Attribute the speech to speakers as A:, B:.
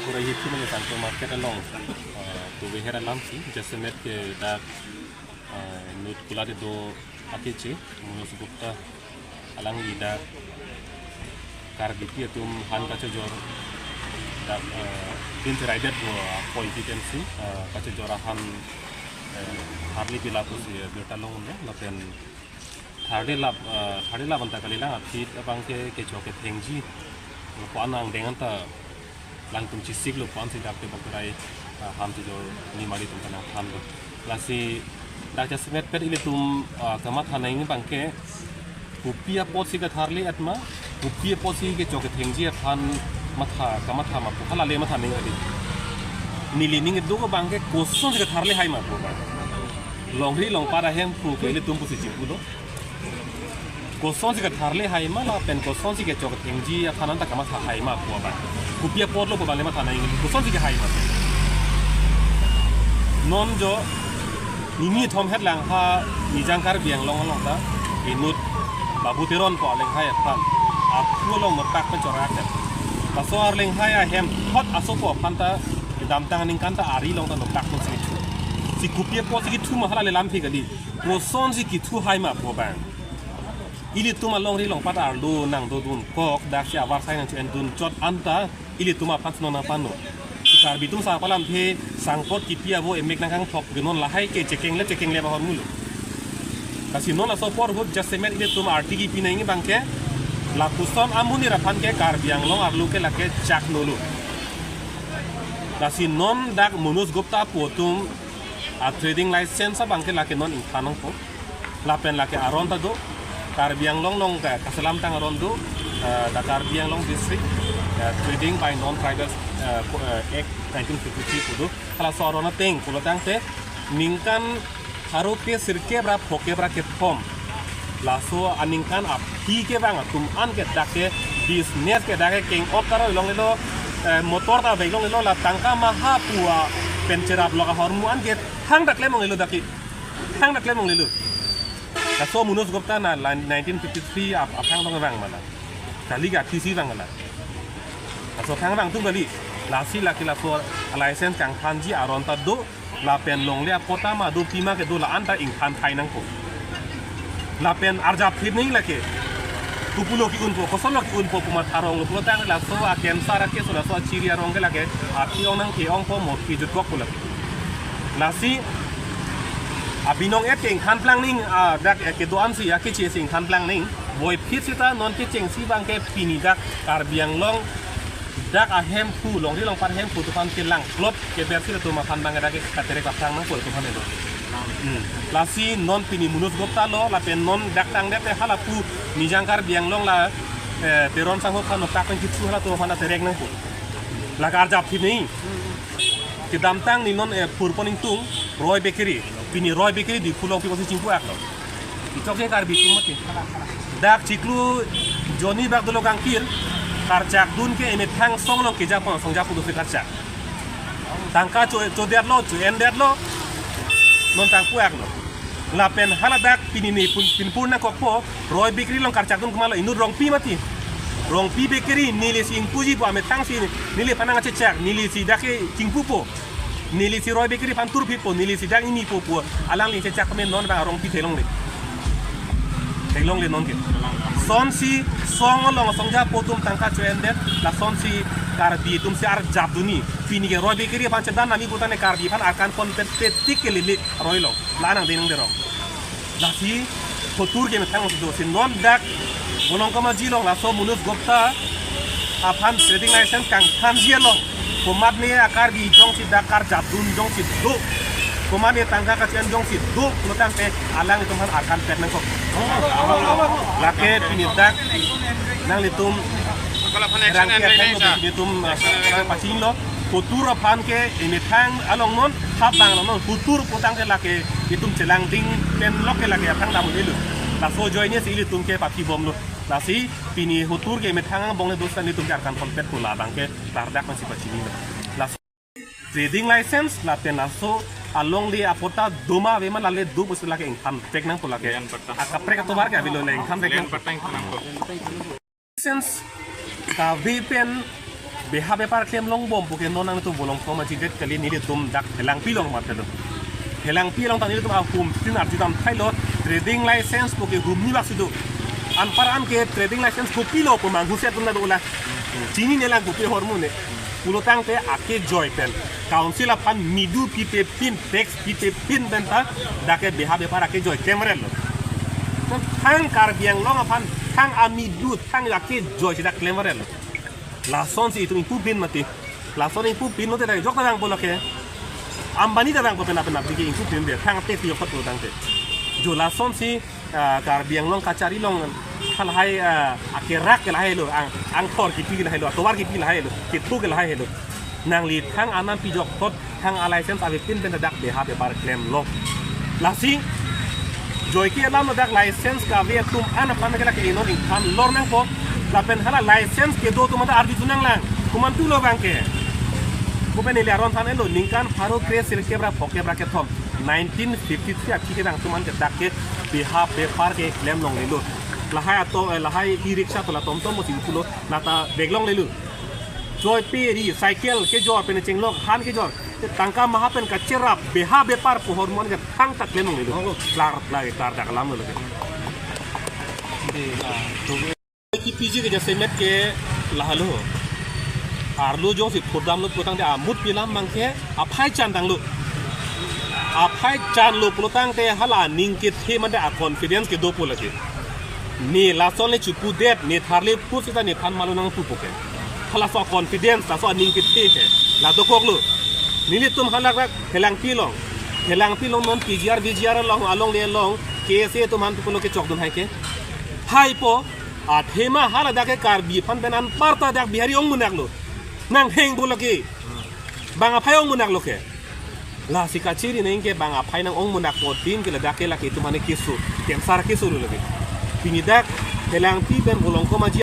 A: pura hitu mengenai santo market along tu behera lam si jasemet ke dak nut kulade do akece munus gupta alang lidak karbiti atum han kaca jor dak bint rider do politiciansi kaca jorahan harli pilapus ya bertalong ne lapen thade lab anta kalila atit abang ke choke thengji ko anang dengan ta lang tum chisik lo pan si dak te bakurai ham tu jo ni mari tum kana ham do lasi dak jasmet per ile tum kamat hanai ni bangke upia pot si ka tharli atma upia pot si ke choke thengji phan matha kamatha ma phala le matha ning adi nili ning do ko bangke koson si ka tharli hai ma ko ba longri long para hem pu ke ile tum pu si jipu do koson si ka tharle hai ma la pen koson si ke chok thengji aphanan ta kama tha hai ma ko ba kupia pot lo ko bale ma tha nai koson si ke hai ma non jo nini thom het lang ha ni jangkar biang long long ta inut babu teron ko leng hai phan a khu long mo tak pa chora ta ta so ar leng hai a hem hot aso ko phan ta dam tang ning kan ta ari long ta no tak mo si kupia pot si ki thu ma hala le lam phi ka di koson si ki thu hai ma ko ba ili tuma long ri long pada ardu nang do dun kok dak sia war sai nang chen dun chot anta ili tuma pat no na pano sikar bitum sa palam the sangpot kipia bo emek nang kang thok genon la hai ke checking le ba hon mulu kasi non aso por hot just semet ile tuma artigi pinai ngi bangke la kuson amuni rapan ke kar biang long arlu ke la ke chak nolu kasi non dak munus gupta potum a trading license bangke la ke non in tanong po la pen la ke aron ta do Karbiang Long ka kasalam tang rondo da Karbiang Long district trading by non-tribal act 1953 kudu kala sorona teng kulo tang te ningkan harupe sirke bra phoke bra ke pom laso aningkan ap hi ke bang tum an ke dake business ke dake king okaro long lo motor ta beilong lo la tangka maha puwa pencerap lo ka hormu an ke hang dak le mong lo daki hang dak le mong lo so munus gupta na 1953 apang dong bang mana kali ga tisi bang mana so thang bang tung kali lasi laki la so license kang thanji aron ta do la pen long le kota ma do pima ke do la anta ing than thai nang ko la pen arja phit ning la ke tupulo ki un po kosolo ki un po kuma tharong lo tang la so a cancer ke so la so chiri arong ke la ke ati ong nang ke ong po mo ki jut ko la lasi abinong et keng khan plang ning dak ke do am si ya ke che sing khan plang ning boy phit sita non ke cheng si bang ke pini dak kar biang long dak a hem pu long ri long par hem pu tu pan ke lang klop ke ber si tu ma phan bang dak ke katere ka plang nang pu tu phan do la si non pini munus gopta lo la pen non dak tang de hala pu ni jangkar biang long la teron sang ho khan no tak pen ki tu hala tu phan terek nang pu la kar jap thi nei ke dam tang ni non pur poning tung roy bakery pini roy bakery di pulau pi posisi cingku aklo itu ke kar bitum mati dak ciklu joni bak dolo kangkir karcak dun ke emet hang song long ke japon song japu do karcak tangka cho der lo cho en der lo non tang pu aklo la pen hala dak pini ni pin pun na kokpo roy bakery long karcak dun kumala inu rong pi mati rong pi bakery nili sing puji po amet tang si nili panang cecak nili si dake cingpu po nili si roy bakery pan tur pipo nili si dang ini po alang li cecak men non ba rong pi thelong le non ke son si song long song ja potum tangka chuen det la son si kar bi tum si ar jab duni fini ke roy bakery pan cedan nami putane kar bi pan akan kon petik ke lili roy lo la nang denang dero la si potur ke metang do si non dak bonong kama jilong la so munus gopta apan trading license kang than jielong komat ne akar di jong si dakar jabdun jong si do komat ne tangka kasian jong si do lutang te alang itu han akan pet nang kok lake pinidak nang litum rang ke nang litum pacin lo futur pan ke ini tang along non habang non futur potang ke lake itum celang ding pen lok ke lake tang damu delu la so join ne si litum ke papi bom lo nasi pini hutur ke metang bong le dosan itu akan kompet pula bangke tardak masih pacini la trading license la tenaso along di apota doma vema la le du bus la ke income tek nang pula ke akaprek to bar ke bilo le income tek nang license ka VPN beha bepar claim long bom puke nonang tu bolong ko maji det kali ni tum dak helang pilong mat telo helang pilong tani tum akum tin arjudam thailo trading license puke humni baksidu an paran ke trading license ko pilo ko mangu se tum na dola chini nela gupi hormone ulutang te ake joy pen council apan midu pite pin tax pite pin benta dake beha bepar ake joy kemerel thang kar biang long apan thang amidu thang ake joy sida kemerel la son si itu impu pin mati la son impu pin no te jok tang bolake ambani tang ko pena pena bigi impu pin de thang te yo khot tang te jo la son si kar biang long kacari long hal hai ake rak ke hai lo ang thor ki pi ke hai lo towar ki pi hai lo ki thu ke hai lo nang li thang anan pi jok thot thang license ave pin ben dak de ha be bar claim lo la si joy ki alam dak license ka ve tum an pan ke la ke no in kan lor nang ko la pen hala license ke do tum ardi tunang lang kuman tu lo bang ke ko ben ile aron than elo ningkan pharo kre sel ke bra phoke bra ke thom 1953 aki ke dang tuman ke dak ke beha be par ke claim long le lo lahai ato lahai e-rickshaw to la tom mo sin pulo nata beglong lelu joy peri cycle ke jor pen chenglok han ke jor tangka maha pen ka cerap beha bepar po hormon ke thang tak lenong lelu klar dak lam lelu ki piji ke jase met ke lahalo arlo jo si phodam lo potang de amut pilam mangke aphai chan dang lo aphai chan lo potang te hala ning ke the man da confidence ke do polake ni lason le chupu det ni tharle pusita ni than malu nang pupoke hala so confidence ta so ning kiti he la do koklu ni li tum hala rak helang pilong non pgr long along le long kse tum han pulo ke chok dun hai ke hai po a thema hala da ke kar bi phan benan parta dak bihari ong munak lo nang heng buloki banga phai ong munak lo ke la sikachiri neng ke banga phai nang ong munak ko tin ke la da ke la ke tum han kisu kem sar kisu lo ke pinidak helang pi ben bolong ko maji